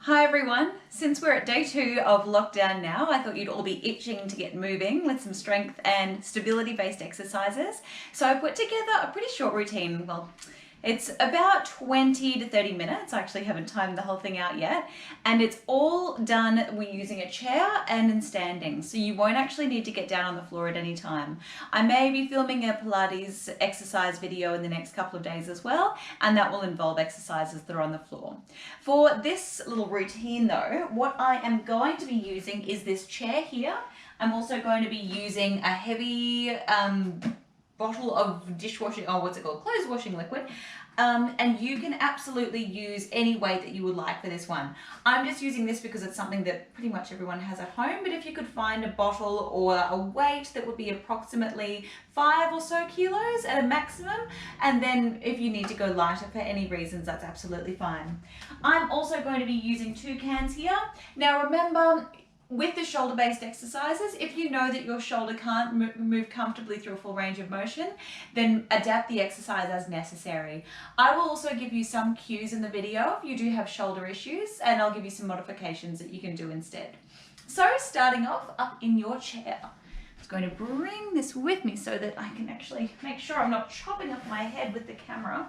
Hi everyone, since we're at day 2 of lockdown now, I thought you'd all be itching to get moving with some strength and stability based exercises. So I put together a pretty short routine. Well, it's about 20 to 30 minutes. I actually haven't timed the whole thing out yet. And it's all done we're using a chair and in standing. So you won't actually need to get down on the floor at any time. I may be filming a Pilates exercise video in the next couple of days as well, and that will involve exercises that are on the floor. For this little routine though, what I am going to be using is this chair here. I'm also going to be using a heavy bottle of dishwashing, clothes washing liquid. And you can absolutely use any weight that you would like for this one. I'm just using this because it's something that pretty much everyone has at home, but if you could find a bottle or a weight that would be approximately 5 or so kilos at a maximum, and then if you need to go lighter for any reasons, that's absolutely fine. I'm also going to be using 2 cans here. Now remember, with the shoulder-based exercises, if you know that your shoulder can't move comfortably through a full range of motion, then adapt the exercise as necessary. I will also give you some cues in the video if you do have shoulder issues, and I'll give you some modifications that you can do instead. So starting off up in your chair, I'm just going to bring this with me so that I can actually make sure I'm not chopping up my head with the camera.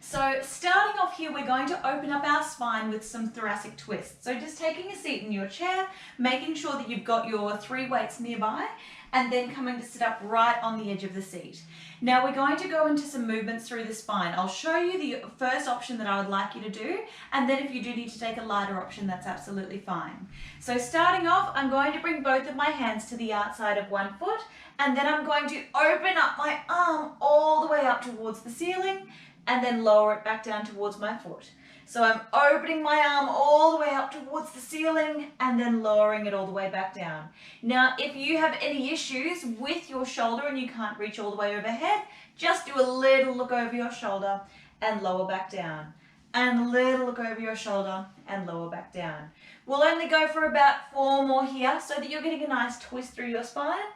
So starting off here, we're going to open up our spine with some thoracic twists. So just taking a seat in your chair, making sure that you've got your 3 weights nearby, and then coming to sit up right on the edge of the seat. Now we're going to go into some movements through the spine. I'll show you the first option that I would like you to do, and then if you do need to take a lighter option, that's absolutely fine. So starting off, I'm going to bring both of my hands to the outside of one foot, and then I'm going to open up my arm all the way up towards the ceiling, and then lower it back down towards my foot. So I'm opening my arm all the way up towards the ceiling and then lowering it all the way back down. Now, if you have any issues with your shoulder and you can't reach all the way overhead, just do a little look over your shoulder and lower back down. And a little look over your shoulder and lower back down. We'll only go for about 4 more here so that you're getting a nice twist through your spine.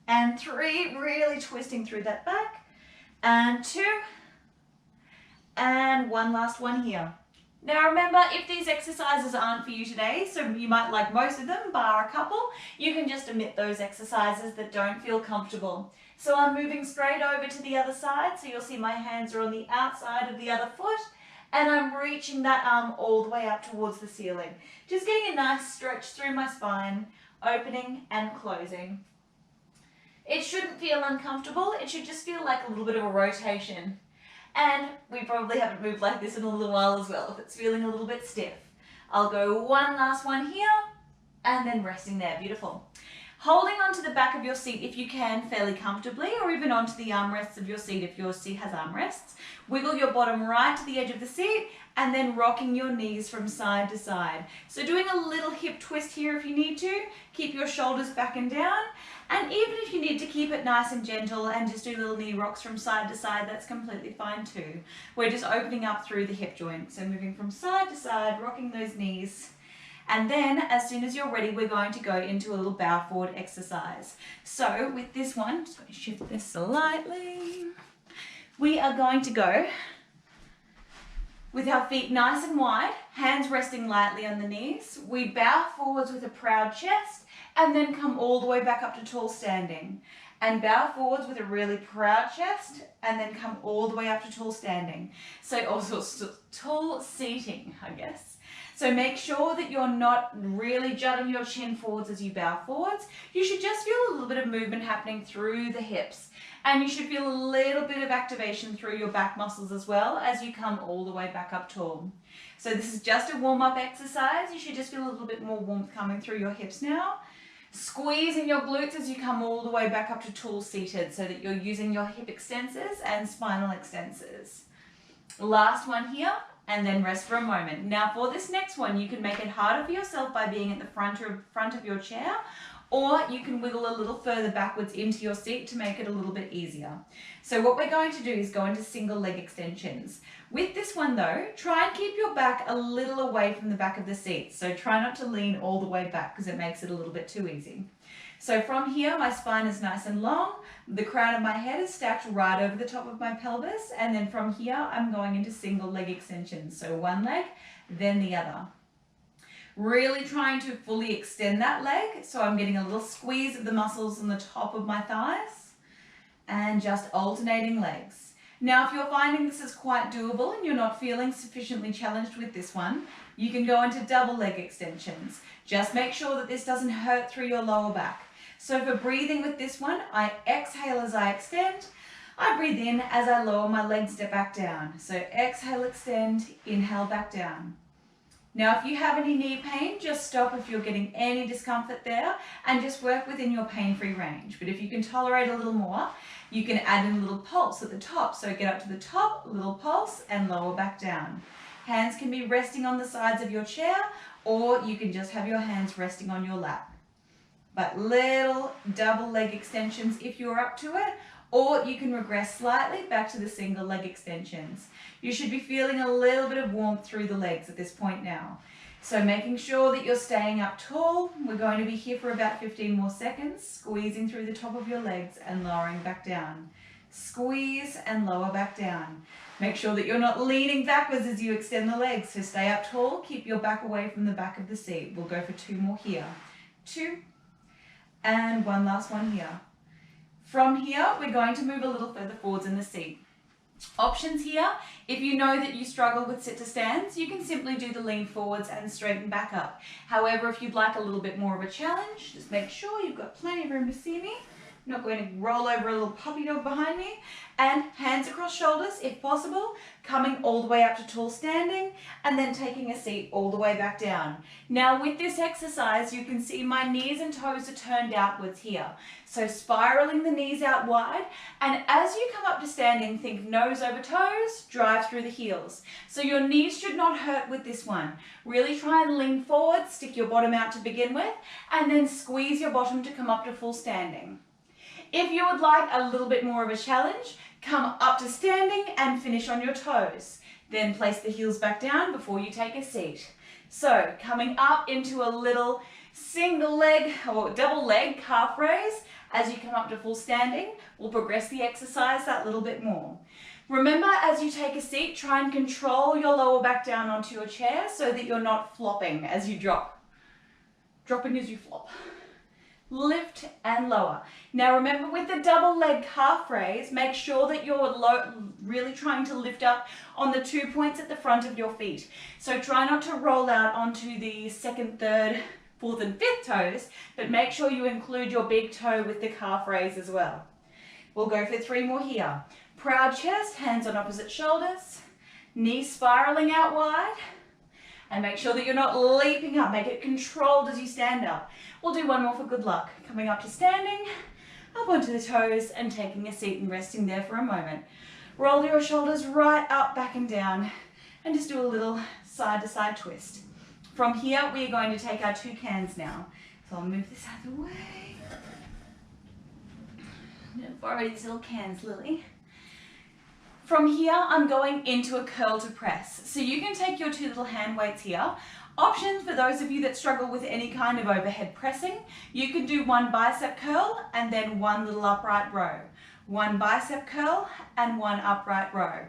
And 3, really twisting through that back. And 2, and 1 last one here. Now remember, if these exercises aren't for you today, so you might like most of them, bar a couple, you can just omit those exercises that don't feel comfortable. So I'm moving straight over to the other side, so you'll see my hands are on the outside of the other foot, and I'm reaching that arm all the way up towards the ceiling. Just getting a nice stretch through my spine, opening and closing. It shouldn't feel uncomfortable, it should just feel like a little bit of a rotation. And we probably haven't moved like this in a little while as well, if it's feeling a little bit stiff. I'll go 1 last one here, and then resting there, beautiful. Holding onto the back of your seat if you can fairly comfortably, or even onto the armrests of your seat if your seat has armrests. Wiggle your bottom right to the edge of the seat, and then rocking your knees from side to side. So doing a little hip twist here if you need to, keep your shoulders back and down, and even if you need to keep it nice and gentle and just do little knee rocks from side to side, that's completely fine too. We're just opening up through the hip joint, so moving from side to side, rocking those knees. And then as soon as you're ready, we're going to go into a little bow forward exercise. So with this one, just going to shift this slightly. We are going to go with our feet nice and wide, hands resting lightly on the knees. We bow forwards with a proud chest and then come all the way back up to tall standing. And bow forwards with a really proud chest and then come all the way up to tall standing. So also tall seating, I guess. So make sure that you're not really jutting your chin forwards as you bow forwards. You should just feel a little bit of movement happening through the hips. And you should feel a little bit of activation through your back muscles as well as you come all the way back up tall. So this is just a warm-up exercise. You should just feel a little bit more warmth coming through your hips now. Squeezing your glutes as you come all the way back up to tall seated so that you're using your hip extensors and spinal extensors. Last one here, and then rest for a moment. Now for this next one, you can make it harder for yourself by being at the front of your chair, or you can wiggle a little further backwards into your seat to make it a little bit easier. So what we're going to do is go into single leg extensions. With this one though, try and keep your back a little away from the back of the seat. So try not to lean all the way back because it makes it a little bit too easy. So from here, my spine is nice and long. The crown of my head is stacked right over the top of my pelvis. And then from here, I'm going into single leg extensions. So one leg, then the other. Really trying to fully extend that leg. So I'm getting a little squeeze of the muscles on the top of my thighs and just alternating legs. Now, if you're finding this is quite doable and you're not feeling sufficiently challenged with this one, you can go into double leg extensions. Just make sure that this doesn't hurt through your lower back. So for breathing with this one, I exhale as I extend. I breathe in as I lower my legs back down. So exhale, extend, inhale, back down. Now, if you have any knee pain, just stop if you're getting any discomfort there and just work within your pain-free range. But if you can tolerate a little more, you can add in a little pulse at the top. So get up to the top, little pulse, and lower back down. Hands can be resting on the sides of your chair, or you can just have your hands resting on your lap. But little double leg extensions if you're up to it, or you can regress slightly back to the single leg extensions. You should be feeling a little bit of warmth through the legs at this point now. So making sure that you're staying up tall. We're going to be here for about 15 more seconds, squeezing through the top of your legs and lowering back down. Squeeze and lower back down. Make sure that you're not leaning backwards as you extend the legs. So stay up tall, keep your back away from the back of the seat. We'll go for 2 more here. 2, and one last one here. From here, we're going to move a little further forwards in the seat. Options here, if you know that you struggle with sit to stands, you can simply do the lean forwards and straighten back up. However, if you'd like a little bit more of a challenge, just make sure you've got plenty of room to see me. I'm not going to roll over a little puppy dog behind me. And hands across shoulders, if possible, coming all the way up to tall standing, and then taking a seat all the way back down. Now with this exercise, you can see my knees and toes are turned outwards here. So spiraling the knees out wide, and as you come up to standing, think nose over toes, drive through the heels. So your knees should not hurt with this one. Really try and lean forward, stick your bottom out to begin with, and then squeeze your bottom to come up to full standing. If you would like a little bit more of a challenge, come up to standing and finish on your toes. Then place the heels back down before you take a seat. So coming up into a little single leg or double leg calf raise. As you come up to full standing, we'll progress the exercise that little bit more. Remember, as you take a seat, try and control your lower back down onto your chair so that you're not flopping as you drop. Dropping as you flop. Lift and lower. Now remember, with the double leg calf raise, make sure that you're really trying to lift up on the 2 points at the front of your feet. So try not to roll out onto the 2nd, 3rd, 4th and 5th toes, but make sure you include your big toe with the calf raise as well. We'll go for 3 more here. Proud chest, hands on opposite shoulders, knees spiraling out wide, and make sure that you're not leaping up. Make it controlled as you stand up. We'll do 1 more for good luck. Coming up to standing, up onto the toes and taking a seat and resting there for a moment. Roll your shoulders right up, back and down, and just do a little side to side twist. From here, we are going to take our 2 cans now. So I'll move this out of the way. I'm going to borrow these little cans, Lily. From here, I'm going into a curl to press. So you can take your 2 little hand weights here. Options for those of you that struggle with any kind of overhead pressing, you could do 1 bicep curl and then 1 little upright row. 1 bicep curl and 1 upright row.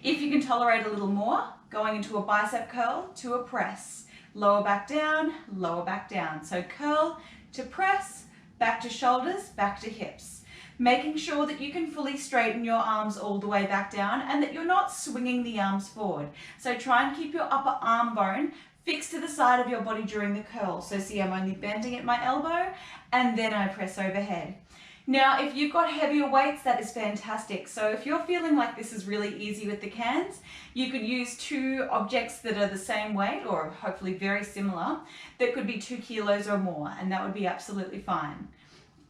If you can tolerate a little more, going into a bicep curl to a press. Lower back down, lower back down. So curl to press, back to shoulders, back to hips. Making sure that you can fully straighten your arms all the way back down and that you're not swinging the arms forward. So try and keep your upper arm bone fixed to the side of your body during the curl. So see, I'm only bending at my elbow and then I press overhead. Now, if you've got heavier weights, that is fantastic. So if you're feeling like this is really easy with the cans, you could use 2 objects that are the same weight or hopefully very similar that could be 2 kilos or more, and that would be absolutely fine.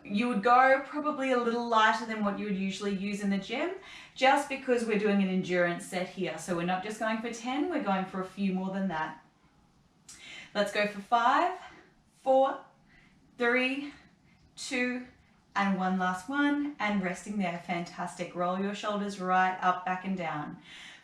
You would go probably a little lighter than what you would usually use in the gym, just because we're doing an endurance set here. So we're not just going for 10, we're going for a few more than that. Let's go for 5, 4, 3, 2, and 1 last one, and resting there. Fantastic. Roll your shoulders right up, back and down.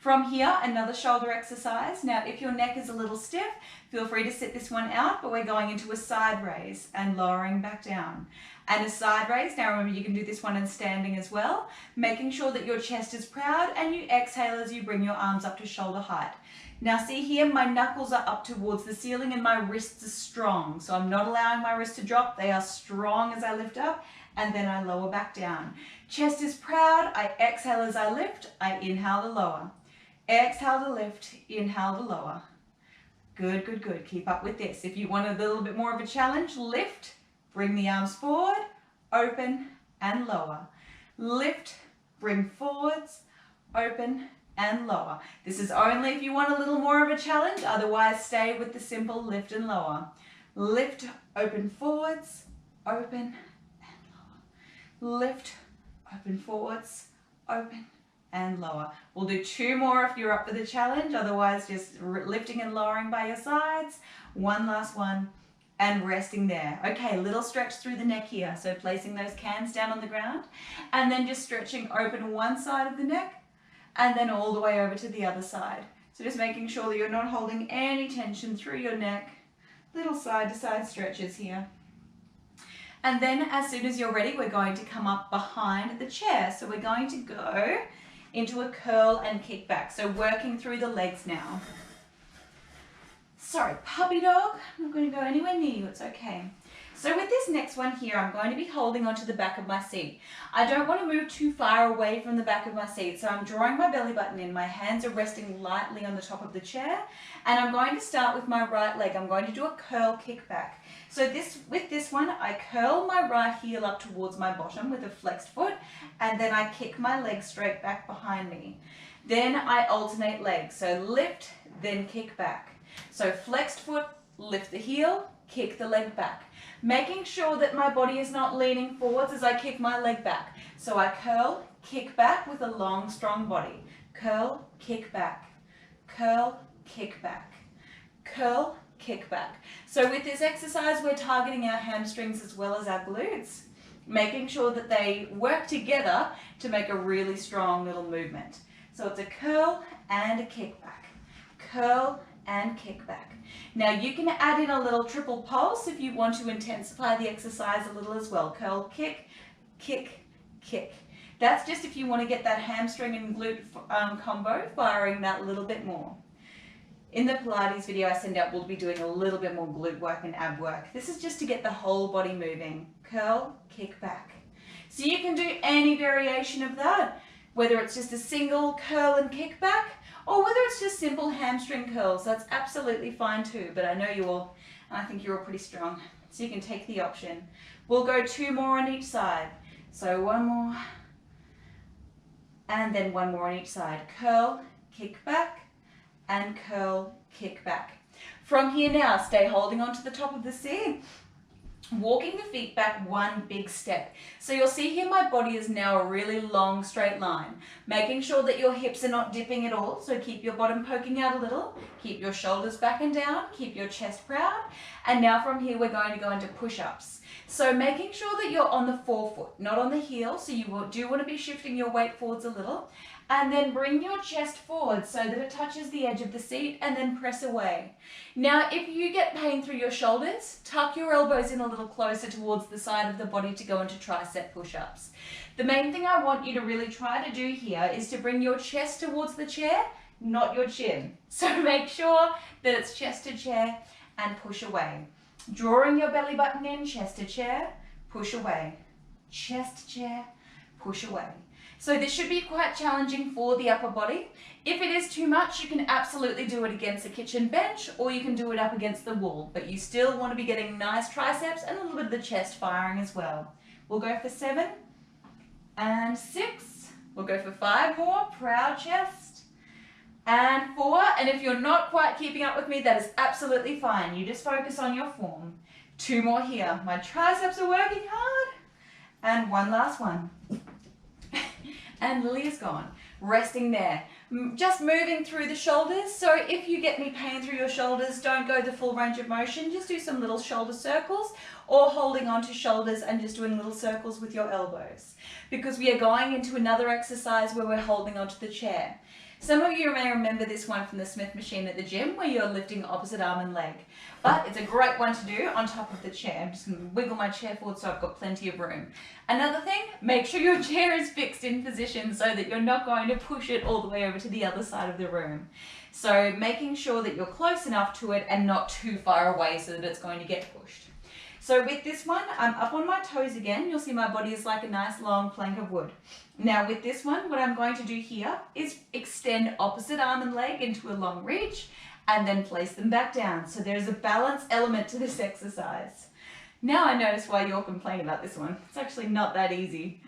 From here, another shoulder exercise. Now, if your neck is a little stiff, feel free to sit this one out, but we're going into a side raise and lowering back down. And a side raise. Now remember, you can do this one in standing as well, making sure that your chest is proud, and you exhale as you bring your arms up to shoulder height. Now see here, my knuckles are up towards the ceiling and my wrists are strong. So I'm not allowing my wrists to drop. They are strong as I lift up, and then I lower back down. Chest is proud. I exhale as I lift. I inhale to lower. Exhale to lift, inhale to lower. Good, good, good. Keep up with this. If you want a little bit more of a challenge, lift, bring the arms forward, open and lower. Lift, bring forwards, open and lower. This is only if you want a little more of a challenge, otherwise stay with the simple lift and lower. Lift, open forwards, open and lower. Lift, open forwards, open and lower. We'll do 2 more if you're up for the challenge, otherwise just lifting and lowering by your sides. One last one and resting there. Okay, little stretch through the neck here. So placing those cans down on the ground and then just stretching open one side of the neck and then all the way over to the other side. So just making sure that you're not holding any tension through your neck. Little side to side stretches here. And then as soon as you're ready, we're going to come up behind the chair. So we're going to go into a curl and kick back. So working through the legs now. Sorry, puppy dog. I'm not going to go anywhere near you, it's okay. So with this next one here, I'm going to be holding onto the back of my seat. I don't want to move too far away from the back of my seat, so I'm drawing my belly button in. My hands are resting lightly on the top of the chair, and I'm going to start with my right leg. I'm going to do a curl kick back. So with this one, I curl my right heel up towards my bottom with a flexed foot, and then I kick my leg straight back behind me. Then I alternate legs, so lift, then kick back. So flexed foot, lift the heel, kick the leg back. Making sure that my body is not leaning forwards as I kick my leg back. So I curl, kick back with a long, strong body. Curl, kick back. Curl, kick back. Curl, kick back. So with this exercise, we're targeting our hamstrings as well as our glutes, making sure that they work together to make a really strong little movement. So it's a curl and a kick back. Curl and kick back. Now you can add in a little triple pulse if you want to intensify the exercise a little as well. Curl, kick, kick, kick. That's just if you want to get that hamstring and glute combo firing that little bit more. In the Pilates video I send out, we'll be doing a little bit more glute work and ab work. This is just to get the whole body moving. Curl, kick back. So you can do any variation of that, whether it's just a single curl and kick back, or whether it's just simple hamstring curls. That's absolutely fine too, but I know you all, and I think you're all pretty strong, so you can take the option. We'll go 2 more on each side. So 1 more, and then 1 more on each side. Curl, kick back, and curl, kick back. From here now, stay holding onto the top of the seat. Walking the feet back 1 big step. So you'll see here my body is now a really long straight line. Making sure that your hips are not dipping at all. So keep your bottom poking out a little. Keep your shoulders back and down. Keep your chest proud. And now from here we're going to go into push-ups. So making sure that you're on the forefoot, not on the heel. So you do want to be shifting your weight forwards a little. And then bring your chest forward so that it touches the edge of the seat, and then press away. Now, if you get pain through your shoulders, tuck your elbows in a little closer towards the side of the body to go into tricep push-ups. The main thing I want you to really try to do here is to bring your chest towards the chair, not your chin. So make sure that it's chest to chair and push away. Drawing your belly button in, chest to chair, push away. Chest to chair, push away. So this should be quite challenging for the upper body. If it is too much, you can absolutely do it against a kitchen bench, or you can do it up against the wall, but you still want to be getting nice triceps and a little bit of the chest firing as well. We'll go for 7 and 6. We'll go for 5 more, proud chest, and 4. And if you're not quite keeping up with me, that is absolutely fine. You just focus on your form. 2 more here. My triceps are working hard. And 1 last one. And Lily is gone. Resting there. Just moving through the shoulders. So if you get any pain through your shoulders, don't go the full range of motion. Just do some little shoulder circles, or holding onto shoulders and just doing little circles with your elbows. Because we are going into another exercise where we're holding onto the chair. Some of you may remember this one from the Smith machine at the gym where you're lifting opposite arm and leg. But it's a great one to do on top of the chair. I'm just going to wiggle my chair forward so I've got plenty of room. Another thing, make sure your chair is fixed in position so that you're not going to push it all the way over to the other side of the room. So making sure that you're close enough to it and not too far away so that it's going to get pushed. So with this one, I'm up on my toes again. You'll see my body is like a nice long plank of wood. Now with this one, what I'm going to do here is extend opposite arm and leg into a long reach and then place them back down. So there's a balance element to this exercise. Now I notice why you're complaining about this one. It's actually not that easy.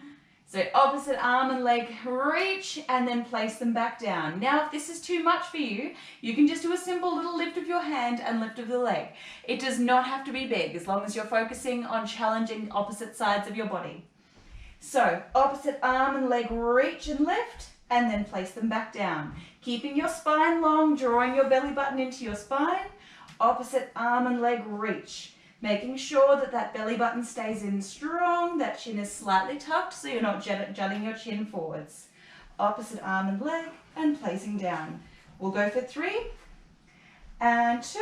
So opposite arm and leg reach and then place them back down. Now if this is too much for you, you can just do a simple little lift of your hand and lift of the leg. It does not have to be big as long as you're focusing on challenging opposite sides of your body. So opposite arm and leg reach and lift and then place them back down. Keeping your spine long, drawing your belly button into your spine. Opposite arm and leg reach. Making sure that that belly button stays in strong, that chin is slightly tucked so you're not jutting your chin forwards. Opposite arm and leg and placing down. We'll go for 3 and 2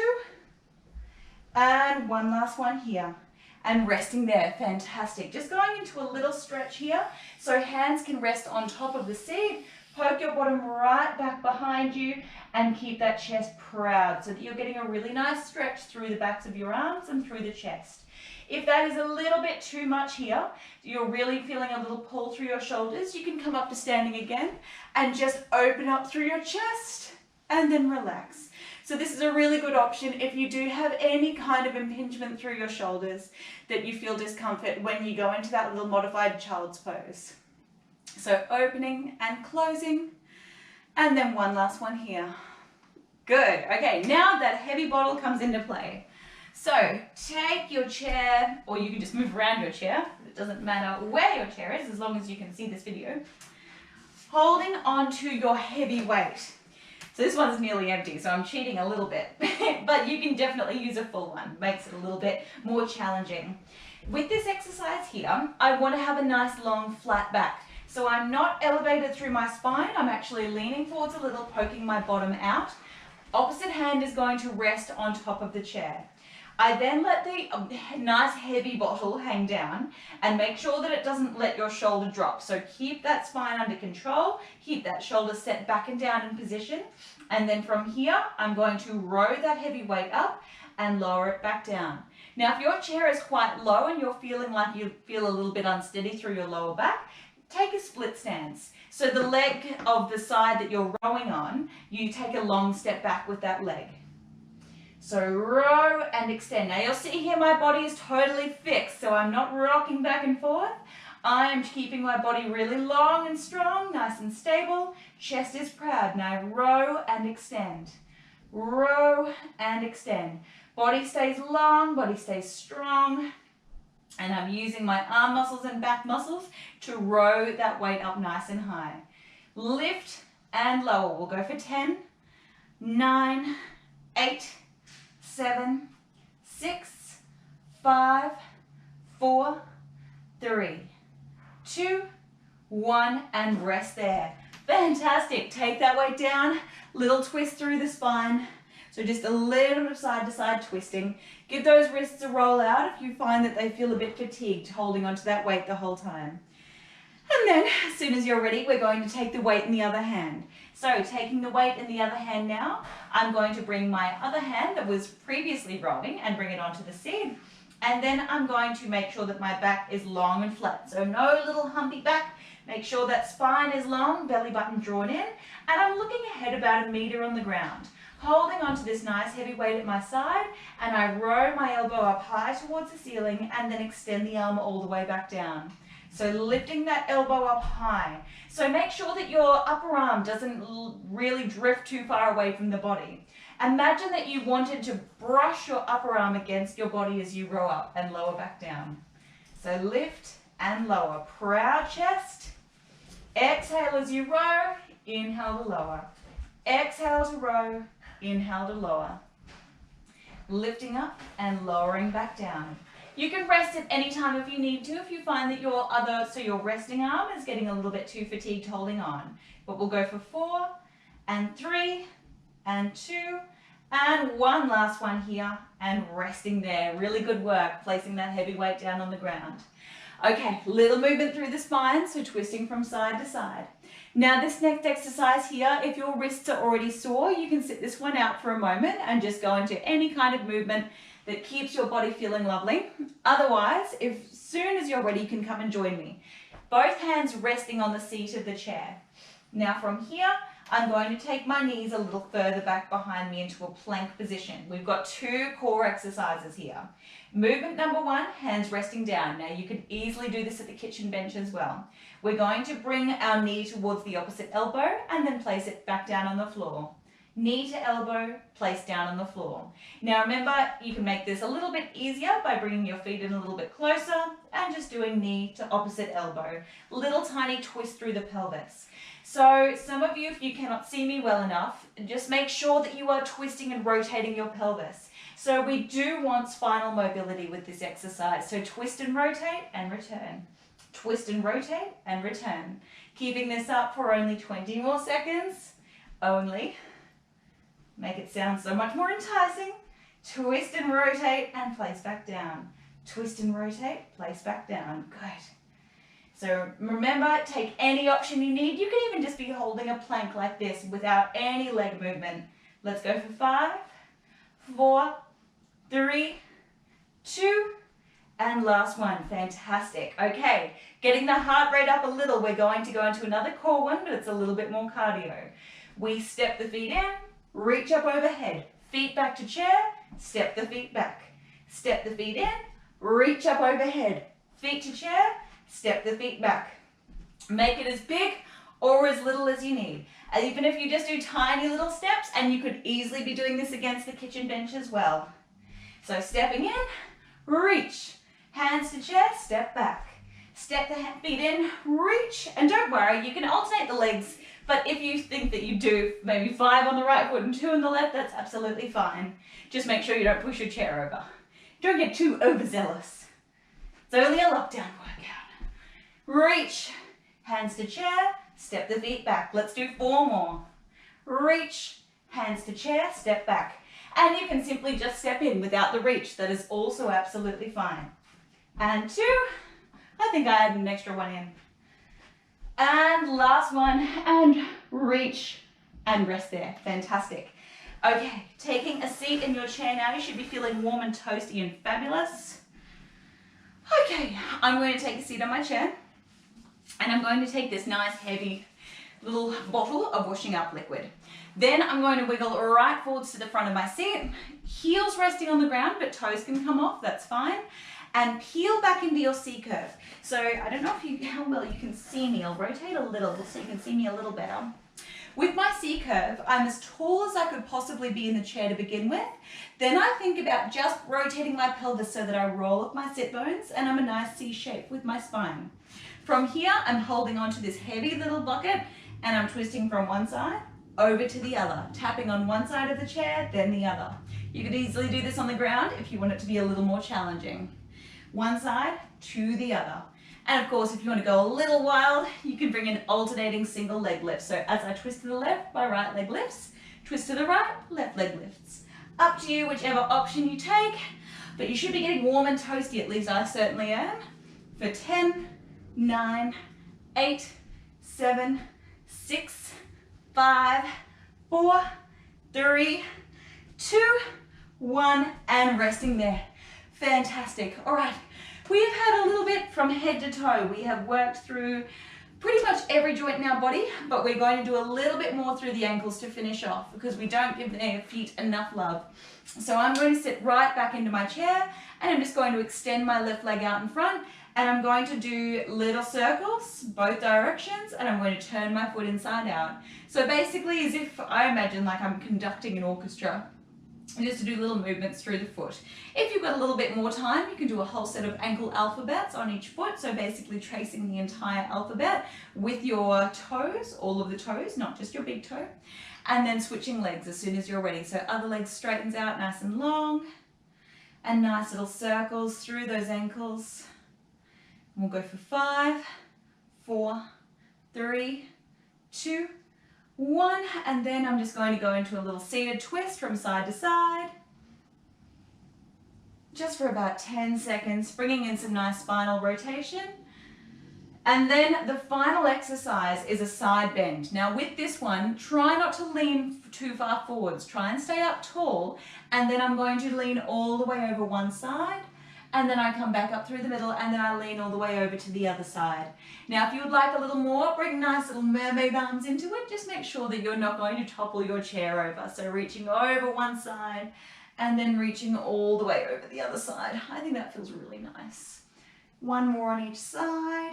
and one last one here. And resting there, fantastic. Just going into a little stretch here so hands can rest on top of the seat. Poke your bottom right back behind you and keep that chest proud so that you're getting a really nice stretch through the backs of your arms and through the chest. If that is a little bit too much here, you're really feeling a little pull through your shoulders, you can come up to standing again and just open up through your chest and then relax. So this is a really good option if you do have any kind of impingement through your shoulders that you feel discomfort when you go into that little modified child's pose. So opening and closing, and then one last one here. Good. Okay, now that heavy bottle comes into play. So take your chair, or you can just move around your chair. It doesn't matter where your chair is as long as you can see this video. Holding onto your heavy weight. So this one's nearly empty, so I'm cheating a little bit, but you can definitely use a full one. Makes it a little bit more challenging. With this exercise here, I want to have a nice long flat back. So I'm not elevated through my spine, I'm actually leaning forwards a little, poking my bottom out. Opposite hand is going to rest on top of the chair. I then let the nice heavy bottle hang down and make sure that it doesn't let your shoulder drop. So keep that spine under control, keep that shoulder set back and down in position. And then from here, I'm going to row that heavy weight up and lower it back down. Now, if your chair is quite low and you're feeling like you feel a little bit unsteady through your lower back, take a split stance. So the leg of the side that you're rowing on, you take a long step back with that leg. So row and extend. Now you'll see here my body is totally fixed, so I'm not rocking back and forth. I'm keeping my body really long and strong, nice and stable. Chest is proud. Now row and extend. Row and extend. Body stays long, body stays strong. And I'm using my arm muscles and back muscles to row that weight up nice and high. Lift and lower. We'll go for 10, 9, 8, 7, 6, 5, 4, 3, 2, 1, and rest there. Fantastic. Take that weight down, little twist through the spine. So just a little bit of side to side twisting. Give those wrists a roll out if you find that they feel a bit fatigued holding onto that weight the whole time. And then as soon as you're ready, we're going to take the weight in the other hand. So taking the weight in the other hand now, I'm going to bring my other hand that was previously rowing and bring it onto the seat. And then I'm going to make sure that my back is long and flat. So no little humpy back. Make sure that spine is long, belly button drawn in. And I'm looking ahead about 1 meter on the ground. Holding onto this nice heavy weight at my side, and I row my elbow up high towards the ceiling and then extend the arm all the way back down. So lifting that elbow up high. So make sure that your upper arm doesn't really drift too far away from the body. Imagine that you wanted to brush your upper arm against your body as you row up and lower back down. So lift and lower. Proud chest. Exhale as you row. Inhale to lower. Exhale to row. Inhale to lower. Lifting up and lowering back down. You can rest at any time if you need to, if you find that your resting arm is getting a little bit too fatigued holding on. But we'll go for 4 and 3, and 2, and one last one here, and resting there. Really good work, placing that heavy weight down on the ground. Okay, little movement through the spine, so twisting from side to side. Now this next exercise here, if your wrists are already sore, you can sit this one out for a moment and just go into any kind of movement that keeps your body feeling lovely. Otherwise, as soon as you're ready, you can come and join me. Both hands resting on the seat of the chair. Now from here, I'm going to take my knees a little further back behind me into a plank position. We've got 2 core exercises here. Movement number 1, hands resting down. Now you can easily do this at the kitchen bench as well. We're going to bring our knee towards the opposite elbow and then place it back down on the floor. Knee to elbow, place down on the floor. Now remember, you can make this a little bit easier by bringing your feet in a little bit closer and just doing knee to opposite elbow. Little tiny twist through the pelvis. So some of you, if you cannot see me well enough, just make sure that you are twisting and rotating your pelvis. So we do want spinal mobility with this exercise. So twist and rotate and return. Twist and rotate and return. Keeping this up for only 20 more seconds. Only. Make it sound so much more enticing. Twist and rotate and place back down. Twist and rotate, place back down. Good. So remember, take any option you need. You can even just be holding a plank like this without any leg movement. Let's go for 5, 4, 3, 2, and last one. Fantastic. Okay, getting the heart rate up a little. We're going to go into another core one, but it's a little bit more cardio. We step the feet in, reach up overhead. Feet back to chair, step the feet back. Step the feet in, reach up overhead. Feet to chair, step the feet back. Make it as big or as little as you need. And even if you just do tiny little steps, and you could easily be doing this against the kitchen bench as well. So stepping in, reach. Hands to chair, step back. Step the feet in, reach. And don't worry, you can alternate the legs. But if you think that you do maybe 5 on the right foot and 2 on the left, that's absolutely fine. Just make sure you don't push your chair over. Don't get too overzealous. It's only a lockdown workout. Reach, hands to chair, step the feet back. Let's do 4 more. Reach, hands to chair, step back. And you can simply just step in without the reach. That is also absolutely fine. And 2, I think I had an extra one in. And last one, and reach and rest there. Fantastic. Okay, taking a seat in your chair now. You should be feeling warm and toasty and fabulous. Okay, I'm going to take a seat on my chair, and I'm going to take this nice heavy little bottle of washing up liquid. Then I'm going to wiggle right forwards to the front of my seat, heels resting on the ground, but toes can come off, that's fine. And peel back into your C curve. So I don't know how well you can see me. I'll rotate a little just so you can see me a little better. With my C curve, I'm as tall as I could possibly be in the chair to begin with. Then I think about just rotating my pelvis so that I roll up my sit bones and I'm a nice C shape with my spine. From here, I'm holding onto this heavy little bucket and I'm twisting from one side over to the other, tapping on one side of the chair, then the other. You could easily do this on the ground if you want it to be a little more challenging. One side to the other. And of course, if you want to go a little wild, you can bring in alternating single leg lifts. So as I twist to the left, my right leg lifts, twist to the right, left leg lifts. Up to you, whichever option you take, but you should be getting warm and toasty, at least I certainly am. For 10, 9, 8, 7, 6, 5, 4, 3, 2, 1, and resting there. Fantastic. All right, we have had a little bit from head to toe. We have worked through pretty much every joint in our body, but we're going to do a little bit more through the ankles to finish off because we don't give the feet enough love. So I'm going to sit right back into my chair and I'm just going to extend my left leg out in front and I'm going to do little circles, both directions, and I'm going to turn my foot inside out. So basically as if I imagine like I'm conducting an orchestra. Just to do little movements through the foot. If you've got a little bit more time, you can do a whole set of ankle alphabets on each foot. So basically tracing the entire alphabet with your toes, all of the toes, not just your big toe. And then switching legs as soon as you're ready. So other leg straightens out nice and long. And nice little circles through those ankles. And we'll go for 5, 4, 3, 2, 1, and then I'm just going to go into a little seated twist from side to side. Just for about 10 seconds, bringing in some nice spinal rotation. And then the final exercise is a side bend. Now with this one, try not to lean too far forwards. Try and stay up tall, and then I'm going to lean all the way over one side, and then I come back up through the middle, and then I lean all the way over to the other side. Now if you would like a little more, bring nice little mermaid arms into it. Just make sure that you're not going to topple your chair over. So reaching over one side, and then reaching all the way over the other side. I think that feels really nice. One more on each side.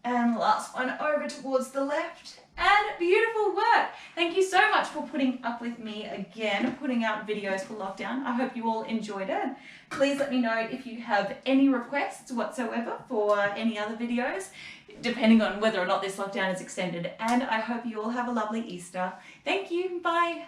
And last one over towards the left. And beautiful work. Thank you so much for putting up with me again, putting out videos for lockdown. I hope you all enjoyed it. Please let me know if you have any requests whatsoever for any other videos, depending on whether or not this lockdown is extended. And I hope you all have a lovely Easter. Thank you. Bye.